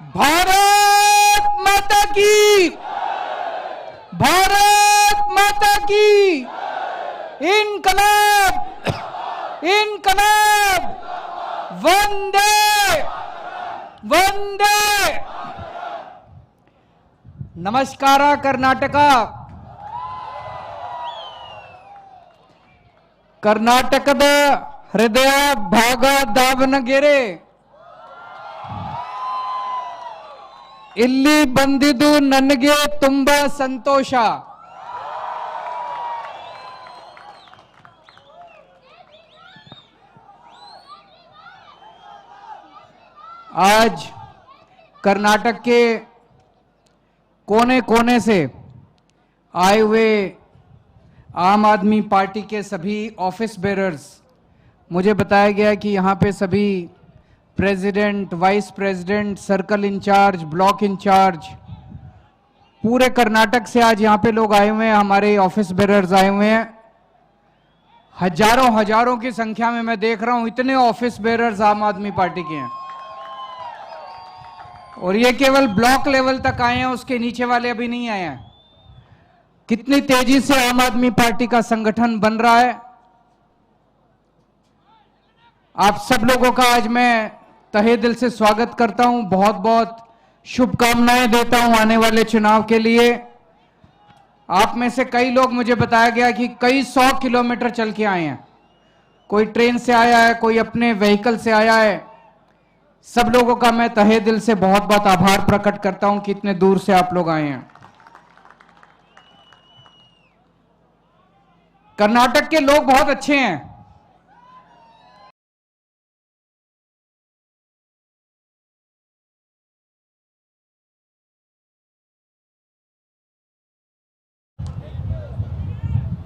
भारत माता की, भारत माता की, इनकलाब, इनकलाब, वंदे वंदे। नमस्कार कर्नाटका। कर्नाटकದ ಹೃದಯ ಭಾಗ ದಾವಣಗೆರೆ. ಇಲ್ಲಿ ಬಂದಿದ್ದು ನನಗೆ ತುಂಬಾ ಸಂತೋಷ. आज कर्नाटक के कोने कोने से आए हुए आम आदमी पार्टी के सभी ऑफिस बेरर्स, मुझे बताया गया कि यहाँ पे सभी president, vice president, circle incharge, block incharge, पूरे कर्नाटक से आज यहाँ पे लोग आए हुए हैं, हमारे ऑफिस बेरर्स आए हुए हैं। हजारों हजारों की संख्या में मैं देख रहा हूँ, इतने ऑफिस बेरर्स आम आदमी पार्टी के हैं। और ये केवल ब्लॉक लेवल तक आए हैं, उसके नीचे वाले अभी नहीं आए हैं। कितनी तेजी से आम आदमी पार्टी का संगठन बन रहा है। आप सब लोगों का आज मैं तहे दिल से स्वागत करता हूं, बहुत बहुत शुभकामनाएं देता हूं आने वाले चुनाव के लिए। आप में से कई लोग, मुझे बताया गया कि कई 100 किलोमीटर चल के आए हैं, कोई ट्रेन से आया है, कोई अपने व्हीकल से आया है। सब लोगों का मैं तहे दिल से बहुत बहुत आभार प्रकट करता हूं कि इतने दूर से आप लोग आए हैं। कर्नाटक के लोग बहुत अच्छे हैं।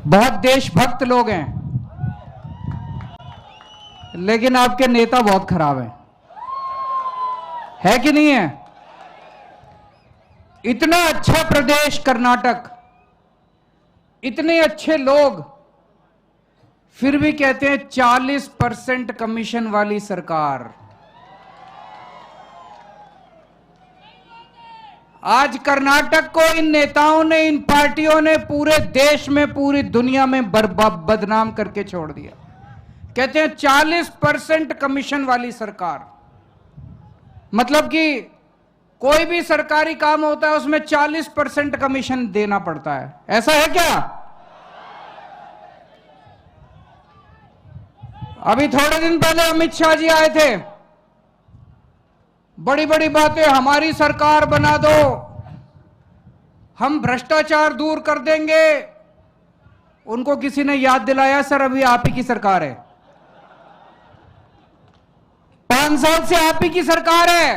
बहुत देशभक्त लोग हैं, लेकिन आपके नेता बहुत खराब हैं, है कि नहीं है? इतना अच्छा प्रदेश कर्नाटक, इतने अच्छे लोग, फिर भी कहते हैं 40% कमीशन वाली सरकार। आज कर्नाटक को इन नेताओं ने, इन पार्टियों ने पूरे देश में, पूरी दुनिया में बदनाम करके छोड़ दिया। कहते हैं 40% कमीशन वाली सरकार, मतलब कि कोई भी सरकारी काम होता है उसमें 40% कमीशन देना पड़ता है। ऐसा है क्या? अभी थोड़े दिन पहले अमित शाह जी आए थे, बड़ी बड़ी बातें, हमारी सरकार बना दो, हम भ्रष्टाचार दूर कर देंगे। उनको किसी ने याद दिलाया, सर अभी आप ही की सरकार है, 5 साल से आप ही की सरकार है।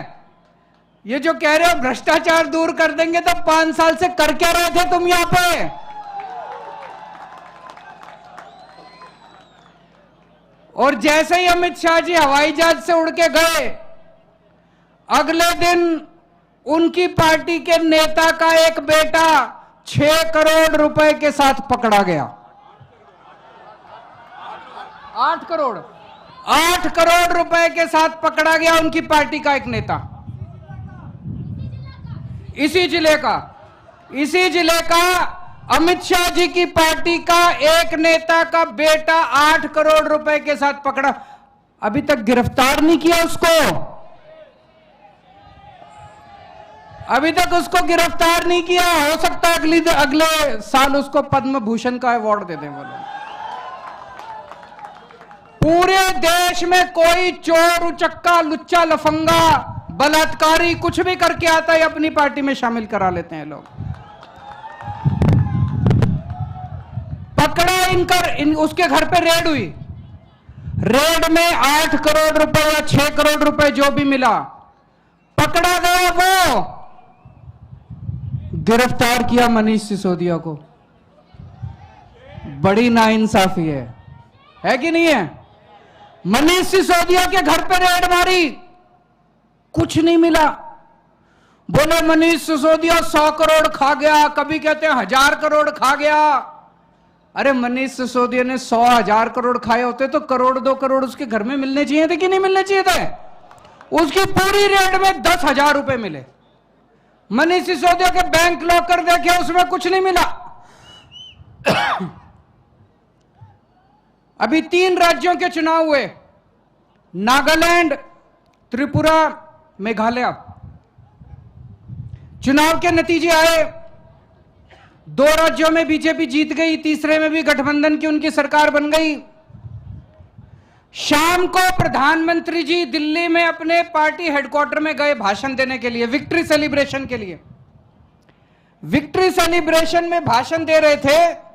ये जो कह रहे हो भ्रष्टाचार दूर कर देंगे, तो 5 साल से कर क्या रहे थे तुम यहां पे? और जैसे ही अमित शाह जी हवाई जहाज से उड़ के गए, अगले दिन उनकी पार्टी के नेता का एक बेटा 6 करोड़ रुपए के साथ पकड़ा गया। 8 करोड़ रुपए के साथ पकड़ा गया उनकी पार्टी का एक नेता। इसी जिले का अमित शाह जी की पार्टी का एक नेता का बेटा 8 करोड़ रुपए के साथ पकड़ा। अभी तक गिरफ्तार नहीं किया उसको, अभी तक उसको गिरफ्तार नहीं किया। हो सकता है अगले साल उसको पद्म भूषण का अवार्ड दे दें वो लोग। पूरे देश में कोई चोर, उचक्का, लुच्चा, लफंगा, बलात्कारी कुछ भी करके आता है, अपनी पार्टी में शामिल करा लेते हैं लोग। पकड़ा उसके घर पे रेड हुई, रेड में 8 करोड़ रुपए या 6 करोड़ रुपए जो भी मिला, पकड़ा गया। वो गिरफ्तार किया मनीष सिसोदिया को। बड़ी नाइंसाफी है कि नहीं है? मनीष सिसोदिया के घर पे रेड मारी, कुछ नहीं मिला। बोले मनीष सिसोदिया 100 करोड़ खा गया, कभी कहते हैं 1000 करोड़ खा गया। अरे मनीष सिसोदिया ने 100-1000 करोड़ खाए होते तो करोड़ 2 करोड़ उसके घर में मिलने चाहिए थे कि नहीं मिलने चाहिए थे? उसकी पूरी रेट में 10,000 रुपए मिले। मनीष सिसोदिया के बैंक लॉकर देखे, उसमें कुछ नहीं मिला। अभी 3 राज्यों के चुनाव हुए, नागालैंड, त्रिपुरा, मेघालय। चुनाव के नतीजे आए, 2 राज्यों में बीजेपी जीत गई, तीसरे में भी गठबंधन की उनकी सरकार बन गई। शाम को प्रधानमंत्री जी दिल्ली में अपने पार्टी हेडक्वार्टर में गए भाषण देने के लिए, विक्ट्री सेलिब्रेशन के लिए। विक्ट्री सेलिब्रेशन में भाषण दे रहे थे।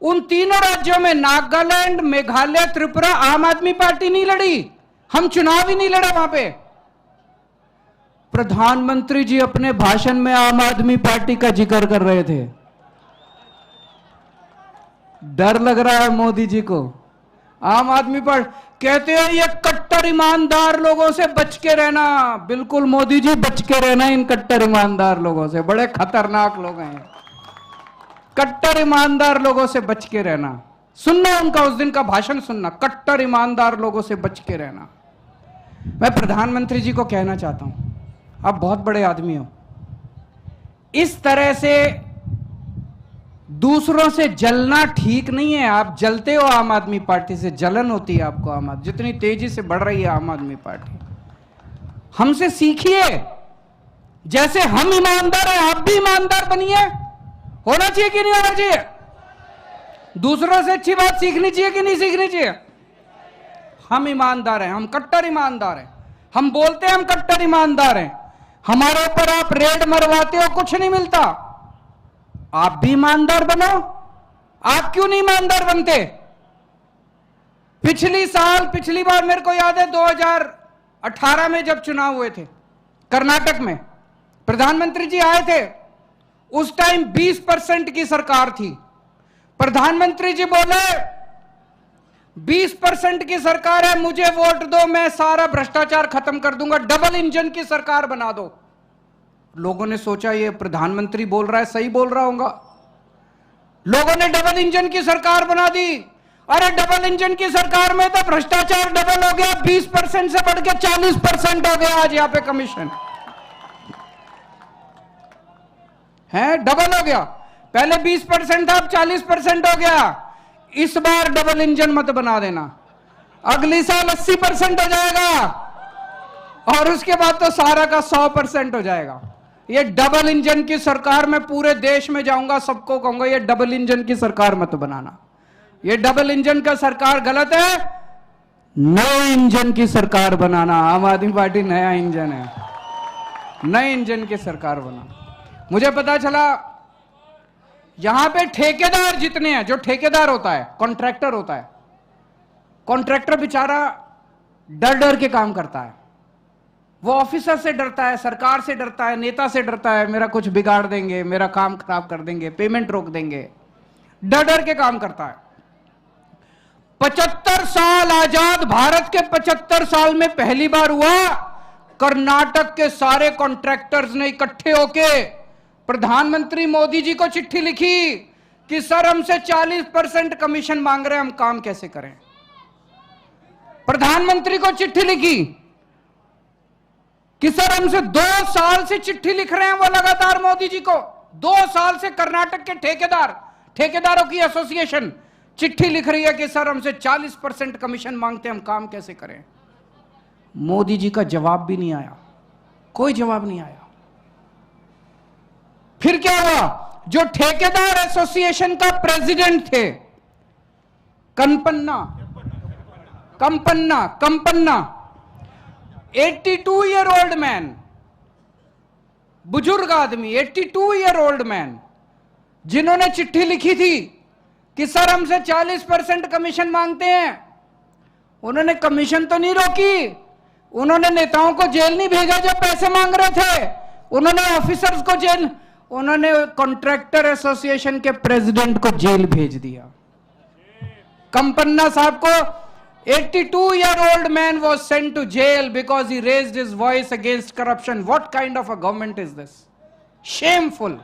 उन तीनों राज्यों में, नागालैंड, मेघालय, त्रिपुरा, आम आदमी पार्टी नहीं लड़ी। हम चुनाव ही नहीं लड़ा वहां पे। प्रधानमंत्री जी अपने भाषण में आम आदमी पार्टी का जिक्र कर रहे थे। डर लग रहा है मोदी जी को। आम आदमी पार्टी कहते हैं ये कट्टर ईमानदार लोगों से बच के रहना। बिल्कुल मोदी जी, बच के रहना इन कट्टर ईमानदार लोगों से, बड़े खतरनाक लोग हैं। कट्टर ईमानदार लोगों से बच के रहना। सुनना उनका उस दिन का भाषण, सुनना, कट्टर ईमानदार लोगों से बच के रहना। मैं प्रधानमंत्री जी को कहना चाहता हूं, आप बहुत बड़े आदमी हो, इस तरह से दूसरों से जलना ठीक नहीं है। आप जलते हो आम आदमी पार्टी से, जलन होती है आपको आम आदमी, जितनी तेजी से बढ़ रही है आम आदमी पार्टी। हमसे सीखिए, जैसे हम ईमानदार हैं आप भी ईमानदार बनिए। होना चाहिए कि नहीं होना चाहिए? दूसरों से अच्छी बात सीखनी चाहिए कि नहीं सीखनी चाहिए? हम ईमानदार हैं, हम कट्टर ईमानदार हैं। हम बोलते हैं हम कट्टर ईमानदार हैं। हमारे ऊपर आप रेड मरवाते हो, कुछ नहीं मिलता। आप भी ईमानदार बनो। आप क्यों नहीं ईमानदार बनते? पिछली बार मेरे को याद है 2018 में जब चुनाव हुए थे कर्नाटक में, प्रधानमंत्री जी आए थे। उस टाइम 20% की सरकार थी। प्रधानमंत्री जी बोले 20% की सरकार है, मुझे वोट दो, मैं सारा भ्रष्टाचार खत्म कर दूंगा, डबल इंजन की सरकार बना दो। लोगों ने सोचा ये प्रधानमंत्री बोल रहा है, सही बोल रहा होगा। लोगों ने डबल इंजन की सरकार बना दी। अरे डबल इंजन की सरकार में तो भ्रष्टाचार डबल हो गया, 20% से बढ़ के 40% हो गया आज यहां पे कमीशन है, डबल हो गया। पहले 20% था, अब 40% हो गया। इस बार डबल इंजन मत बना देना, अगली साल 80% हो जाएगा और उसके बाद तो सारा का 100% हो जाएगा। ये डबल इंजन की सरकार, मैं पूरे देश में जाऊंगा, सबको कहूंगा ये डबल इंजन की सरकार मत बनाना। ये डबल इंजन का सरकार गलत है, नए इंजन की सरकार बनाना। आम आदमी पार्टी नया इंजन है, नए इंजन की सरकार बनाना। मुझे पता चला यहां पे ठेकेदार जितने हैं, जो ठेकेदार होता है, कॉन्ट्रैक्टर होता है, कॉन्ट्रैक्टर बेचारा डर डर के काम करता है। वो ऑफिसर से डरता है, सरकार से डरता है, नेता से डरता है, मेरा कुछ बिगाड़ देंगे, मेरा काम खराब कर देंगे, पेमेंट रोक देंगे, डर डर के काम करता है। 75 साल आजाद भारत के 75 साल में पहली बार हुआ कर्नाटक के सारे कॉन्ट्रैक्टर्स ने इकट्ठे होके प्रधानमंत्री मोदी जी को चिट्ठी लिखी कि सर हमसे 40% कमीशन मांग रहे हैं, हम काम कैसे करें। प्रधानमंत्री को चिट्ठी लिखी कि सर हमसे 2 साल से चिट्ठी लिख रहे हैं वो लगातार मोदी जी को। 2 साल से कर्नाटक के ठेकेदारों की एसोसिएशन चिट्ठी लिख रही है कि सर हमसे 40% कमीशन मांगते हैं, हम काम कैसे करें। मोदी जी का जवाब भी नहीं आया, कोई जवाब नहीं आया। फिर क्या हुआ, जो ठेकेदार एसोसिएशन का प्रेसिडेंट थे, कंपन्ना 82 ईयर ओल्ड मैन, बुजुर्ग आदमी, 82 ईयर ओल्ड मैन, जिन्होंने चिट्ठी लिखी थी कि सर हमसे 40% कमीशन मांगते हैं। उन्होंने कमीशन तो नहीं रोकी, उन्होंने नेताओं को जेल नहीं भेजा जो पैसे मांग रहे थे, उन्होंने ऑफिसर्स को जेल, उन्होंने कॉन्ट्रैक्टर एसोसिएशन के प्रेसिडेंट को जेल भेज दिया। कंपन्ना साहब को 82 year old man was sent to jail because he raised his voice against corruption. What kind of a government is this? Shameful.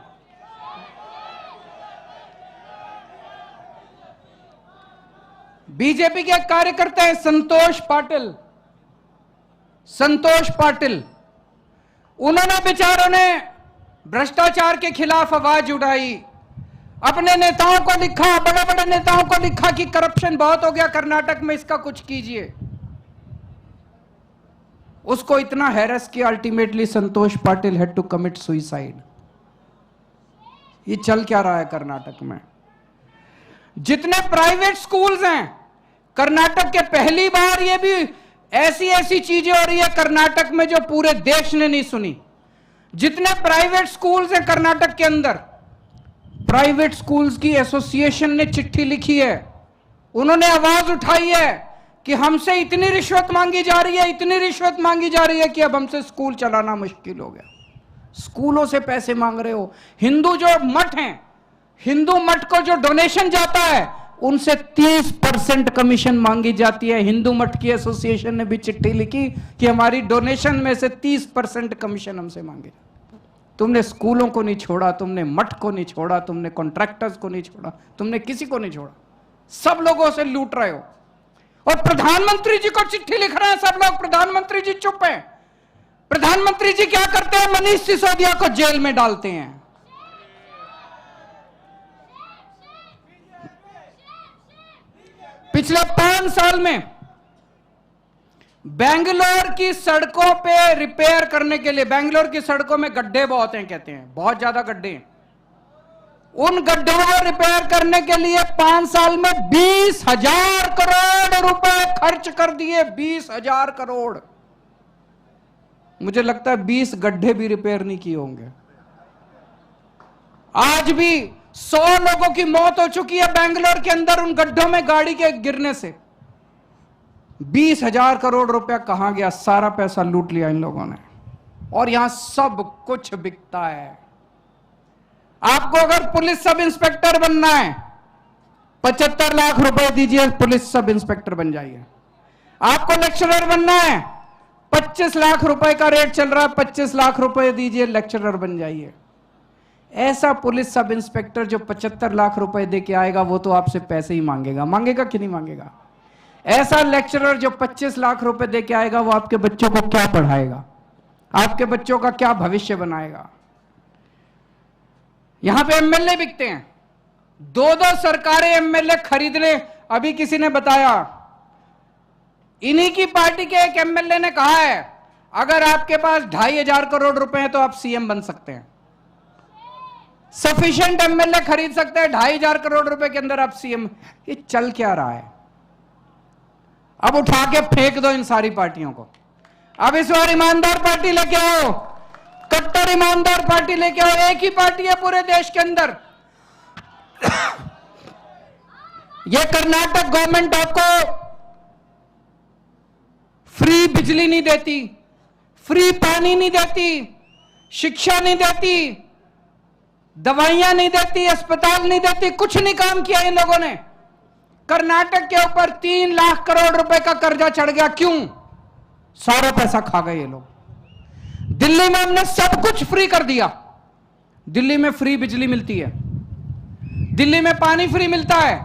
BJP के कार्यकर्ता हैं संतोष पाटिल, संतोष पाटिल, उन्होंने बेचारों ने भ्रष्टाचार के खिलाफ आवाज उठाई, अपने नेताओं को लिखा, बड़े बड़े नेताओं को लिखा कि करप्शन बहुत हो गया कर्नाटक में, इसका कुछ कीजिए। उसको इतना हैरेस किया, ultimately Santosh Patil had to commit suicide. ये चल क्या रहा है कर्नाटक में? जितने प्राइवेट स्कूल्स हैं कर्नाटक के, पहली बार ये भी ऐसी ऐसी चीजें हो रही है कर्नाटक में जो पूरे देश ने नहीं सुनी। जितने प्राइवेट स्कूल्स हैं कर्नाटक के अंदर, प्राइवेट स्कूल्स की एसोसिएशन ने चिट्ठी लिखी है, उन्होंने आवाज उठाई है कि हमसे इतनी रिश्वत मांगी जा रही है, इतनी रिश्वत मांगी जा रही है कि अब हमसे स्कूल चलाना मुश्किल हो गया। स्कूलों से पैसे मांग रहे हो। हिंदू जो मठ हैं, हिंदू मठ को जो डोनेशन जाता है उनसे 30% कमीशन मांगी जाती है। हिंदू मठ की एसोसिएशन ने भी चिट्ठी लिखी कि हमारी डोनेशन में से 30% कमीशन हमसे मांगे। तुमने स्कूलों को नहीं छोड़ा, तुमने मठ को नहीं छोड़ा, तुमने कॉन्ट्रैक्टर्स को नहीं छोड़ा, तुमने किसी को नहीं छोड़ा, सब लोगों से लूट रहे हो। और प्रधानमंत्री जी को चिट्ठी लिख रहे हैं सब लोग, प्रधानमंत्री जी चुप हैं। प्रधानमंत्री जी क्या करते हैं? मनीष सिसोदिया को जेल में डालते हैं। पिछले 5 साल में बेंगलोर की सड़कों पे रिपेयर करने के लिए, बेंगलोर की सड़कों में गड्ढे बहुत हैं, कहते हैं बहुत ज्यादा गड्ढे हैं, उन गड्ढों को रिपेयर करने के लिए 5 साल में 20,000 करोड़ रुपए खर्च कर दिए। 20,000 करोड़। मुझे लगता है 20 गड्ढे भी रिपेयर नहीं किए होंगे। आज भी 100 लोगों की मौत हो चुकी है बेंगलोर के अंदर उन गड्ढों में गाड़ी के गिरने से। 20,000 करोड़ रुपया कहां गया? सारा पैसा लूट लिया इन लोगों ने। और यहां सब कुछ बिकता है। आपको अगर पुलिस सब इंस्पेक्टर बनना है, 75 लाख रुपए दीजिए, पुलिस सब इंस्पेक्टर बन जाइए। आपको लेक्चरर बनना है, 25 लाख रुपए का रेट चल रहा है, 25 लाख रुपए दीजिए, लेक्चरर बन जाइए। ऐसा पुलिस सब इंस्पेक्टर जो 75 लाख रुपए दे के आएगा वो तो आपसे पैसे ही मांगेगा। मांगेगा कि नहीं मांगेगा? ऐसा लेक्चरर जो 25 लाख रुपए दे के आएगा वो आपके बच्चों को क्या पढ़ाएगा? आपके बच्चों का क्या भविष्य बनाएगा? यहां पे एमएलए बिकते हैं। 2-2 सरकारें एमएलए खरीद ले। अभी किसी ने बताया, इन्हीं की पार्टी के एक एमएलए ने कहा है अगर आपके पास 2,500 करोड़ रुपए हैं तो आप सीएम बन सकते हैं। सफिशिएंट एमएलए खरीद सकते हैं, 2,500 करोड़ रुपए के अंदर आप सीएम। ये चल क्या रहा है? अब उठा के फेंक दो इन सारी पार्टियों को। अब इस बार ईमानदार पार्टी लेके आओ, कट्टर ईमानदार पार्टी लेके आओ। एक ही पार्टी है पूरे देश के अंदर। ये कर्नाटक गवर्नमेंट आपको फ्री बिजली नहीं देती, फ्री पानी नहीं देती, शिक्षा नहीं देती, दवाइयां नहीं देती, अस्पताल नहीं देती, कुछ नहीं काम किया इन लोगों ने। कर्नाटक के ऊपर 3 लाख करोड़ रुपए का कर्जा चढ़ गया। क्यों? सारा पैसा खा गए ये लोग। दिल्ली में हमने सब कुछ फ्री कर दिया। दिल्ली में फ्री बिजली मिलती है, दिल्ली में पानी फ्री मिलता है,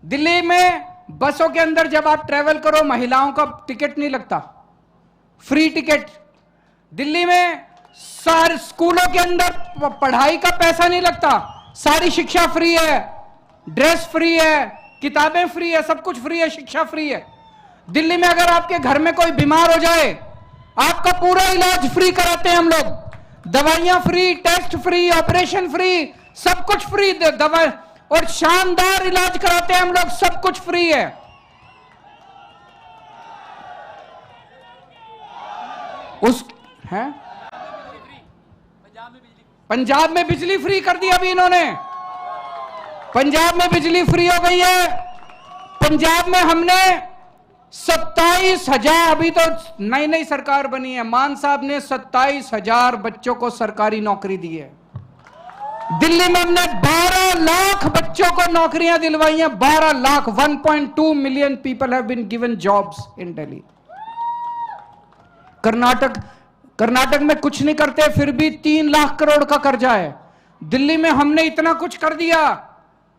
दिल्ली में बसों के अंदर जब आप ट्रेवल करो महिलाओं का टिकट नहीं लगता, फ्री टिकट। दिल्ली में सारे स्कूलों के अंदर पढ़ाई का पैसा नहीं लगता, सारी शिक्षा फ्री है, ड्रेस फ्री है, किताबें फ्री है, सब कुछ फ्री है, शिक्षा फ्री है। दिल्ली में अगर आपके घर में कोई बीमार हो जाए आपका पूरा इलाज फ्री कराते हैं हम लोग। दवाइयां free, test free, operation free, सब कुछ फ्री, दवा और शानदार इलाज कराते हैं हम लोग, सब कुछ फ्री है। उस है पंजाब में बिजली फ्री कर दी अभी इन्होंने। पंजाब में बिजली फ्री हो गई है। पंजाब में हमने 27,000, अभी तो नई नई सरकार बनी है, मान साहब ने 27,000 बच्चों को सरकारी नौकरी दी है। दिल्ली में हमने 12 लाख बच्चों को नौकरियां दिलवाई हैं। 12 lakh, 1.2 million people have been given jobs in Delhi. Karnataka में कुछ नहीं करते, फिर भी 3 लाख करोड़ का कर्जा है। दिल्ली में हमने इतना कुछ कर दिया,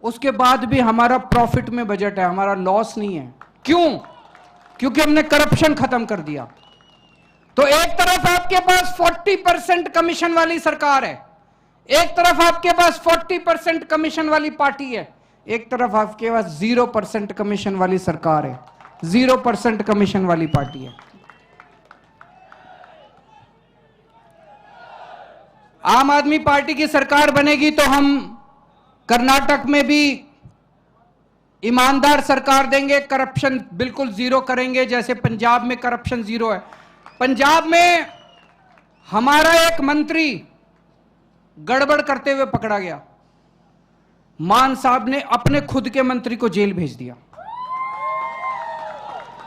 उसके बाद भी हमारा प्रॉफिट में बजट है, हमारा लॉस नहीं है। क्यों? क्योंकि हमने करप्शन खत्म कर दिया। तो एक तरफ आपके पास 40% कमीशन वाली सरकार है, एक तरफ आपके पास 40% कमीशन वाली पार्टी है, एक तरफ आपके पास 0% कमीशन वाली सरकार है, 0% कमीशन वाली पार्टी है। आम आदमी पार्टी की सरकार बनेगी तो हम कर्नाटक में भी ईमानदार सरकार देंगे, करप्शन बिल्कुल जीरो करेंगे, जैसे पंजाब में करप्शन जीरो है। पंजाब में हमारा एक मंत्री गड़बड़ करते हुए पकड़ा गया, मान साहब ने अपने खुद के मंत्री को जेल भेज दिया।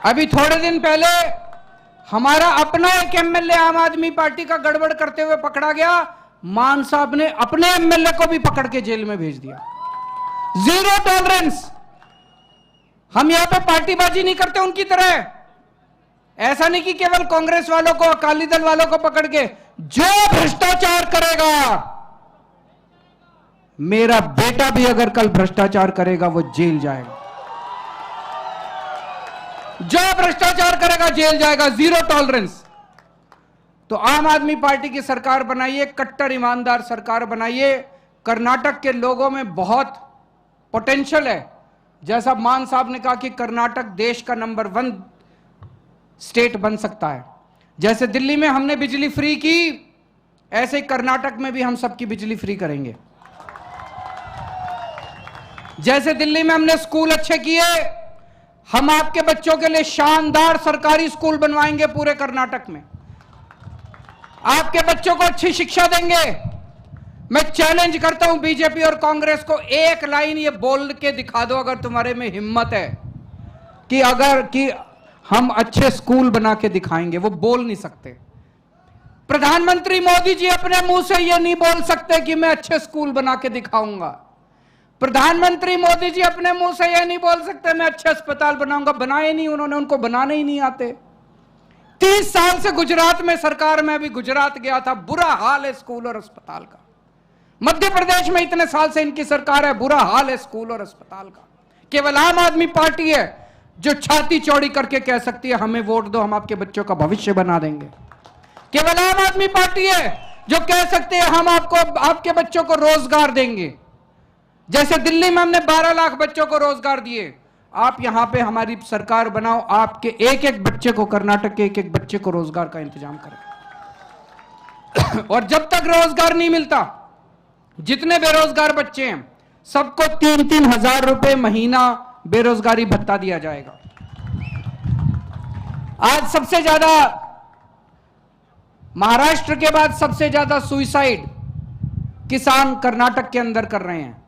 अभी थोड़े दिन पहले हमारा अपना एक एमएलए आम आदमी पार्टी का गड़बड़ करते हुए पकड़ा गया, मान साहब ने अपने एमएलए को भी पकड़ के जेल में भेज दिया। Zero tolerance. हम यहां पे पार्टीबाजी नहीं करते उनकी तरह। ऐसा नहीं कि केवल कांग्रेस वालों को, अकाली दल वालों को पकड़ के, जो भ्रष्टाचार करेगा, मेरा बेटा भी अगर कल भ्रष्टाचार करेगा वो जेल जाएगा, जो भ्रष्टाचार करेगा जेल जाएगा। Zero tolerance. तो आम आदमी पार्टी की सरकार बनाइए, कट्टर ईमानदार सरकार बनाइए। कर्नाटक के लोगों में बहुत पोटेंशियल है। जैसा मान साहब ने कहा कि कर्नाटक देश का नंबर 1 स्टेट बन सकता है। जैसे दिल्ली में हमने बिजली फ्री की, ऐसे ही कर्नाटक में भी हम सबकी बिजली फ्री करेंगे। जैसे दिल्ली में हमने स्कूल अच्छे किए, हम आपके बच्चों के लिए शानदार सरकारी स्कूल बनवाएंगे पूरे कर्नाटक में। आपके बच्चों को अच्छी शिक्षा देंगे। मैं चैलेंज करता हूं बीजेपी और कांग्रेस को, एक लाइन ये बोल के दिखा दो अगर तुम्हारे में हिम्मत है कि हम अच्छे स्कूल बना के दिखाएंगे। वो बोल नहीं सकते। प्रधानमंत्री मोदी जी अपने मुंह से ये नहीं बोल सकते कि मैं अच्छे स्कूल बना के दिखाऊंगा। प्रधानमंत्री मोदी जी अपने मुंह से ये नहीं बोल सकते मैं अच्छे अस्पताल बनाऊंगा। बनाए नहीं उन्होंने, उनको बनाने ही नहीं आते। 30 साल से गुजरात में सरकार में, अभी गुजरात गया था, बुरा हाल है स्कूल और अस्पताल का। मध्य प्रदेश में इतने साल से इनकी सरकार है, बुरा हाल है स्कूल और अस्पताल का। केवल आम आदमी पार्टी है जो छाती चौड़ी करके कह सकती है हमें वोट दो, हम आपके बच्चों का भविष्य बना देंगे। केवल आम आदमी पार्टी है जो कह सकते हैं हम आपको, आपके बच्चों को रोजगार देंगे। जैसे दिल्ली में हमने 12 लाख बच्चों को रोजगार दिए, आप यहां पे हमारी सरकार बनाओ, आपके एक एक बच्चे को, कर्नाटक के एक एक बच्चे को रोजगार का इंतजाम करें। और जब तक रोजगार नहीं मिलता, जितने बेरोजगार बच्चे हैं सबको 3-3 हजार रुपए महीना बेरोजगारी भत्ता दिया जाएगा। आज सबसे ज्यादा, महाराष्ट्र के बाद सबसे ज्यादा सुसाइड किसान कर्नाटक के अंदर कर रहे हैं।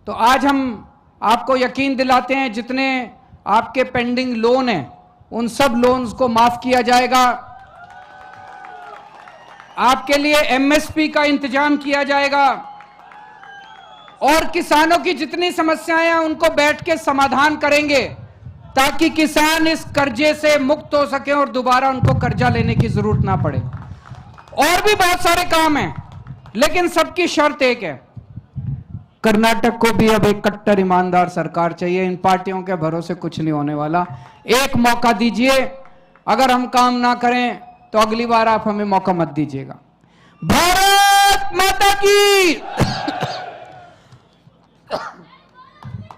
तो आज हम आपको यकीन दिलाते हैं जितने आपके पेंडिंग लोन हैं उन सब लोन्स को माफ किया जाएगा। आपके लिए एमएसपी का इंतजाम किया जाएगा और किसानों की जितनी समस्याएं हैं उनको बैठ के समाधान करेंगे ताकि किसान इस कर्जे से मुक्त हो सके और दोबारा उनको कर्जा लेने की जरूरत ना पड़े। और भी बहुत सारे काम हैं, लेकिन सबकी शर्त एक है, कर्नाटक को भी अब एक कट्टर ईमानदार सरकार चाहिए। इन पार्टियों के भरोसे कुछ नहीं होने वाला। एक मौका दीजिए, अगर हम काम ना करें तो अगली बार आप हमें मौका मत दीजिएगा। भारत माता की